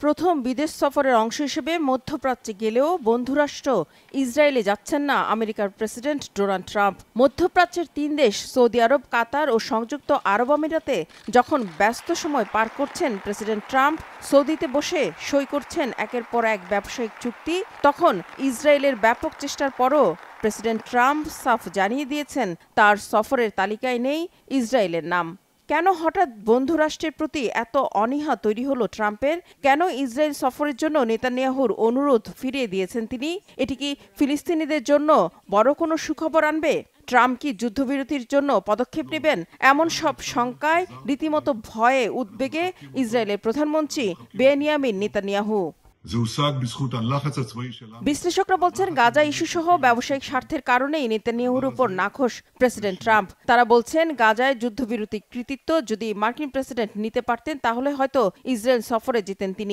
প্রথম বিদেশ সফরের অংশ হিসেবে মধ্যপ্রাচ্যে গেলেও বন্ধুরাষ্ট্র ইসরায়েলে যাচ্ছেন না আমেরিকার প্রেসিডেন্ট ডোনাল্ড ট্রাম্প। মধ্যপ্রাচ্যের ৩ দেশ সৌদি আরব, কাতার ও সংযুক্ত আরব আমিরাতে যখন ব্যস্ত সময় পার করছেন প্রেসিডেন্ট ট্রাম্প, সৌদিতে বসে সই করছেন একের পর এক ব্যবসায়িক চুক্তি, তখন ইসরায়েলের ব্যাপক চেষ্টার পরও প্রেসিডেন্ট ট্রাম্প সাফ জানিয়ে দিয়েছেন তার সফরের তালিকায় নেই ইসরায়েলের নাম। কেন হঠাৎ বন্ধুরাষ্ট্রের প্রতি এত অনীহা তৈরি হলো ট্রাম্পের? কেন ইসরায়েল সফরের জন্য নেতানিয়াহুর অনুরোধ ফিরিয়ে দিয়েছেন তিনি? এটি কি ফিলিস্তিনিদের জন্য বড় কোনো সুখবর আনবে? ট্রাম্প কি যুদ্ধবিরতির জন্য পদক্ষেপ নেবেন? এমন সব শঙ্কায়, রীতিমতো ভয়ে, উদ্বেগে ইসরায়েলের প্রধানমন্ত্রী বেনিয়ামিন নেতানিয়াহু। বিশ্লেষকরা বলছেন, গাজা ইস্যু সহ ব্যবসায়িক স্বার্থের কারণেই নেতানিয়াহুর উপর নাখোশ প্রেসিডেন্ট ট্রাম্প। তারা বলছেন, গাজায় যুদ্ধবিরতি কৃতিত্ব যদি মার্কিন প্রেসিডেন্ট নিতে পারতেন তাহলে হয়তো ইসরায়েল সফরে যেতেন তিনি।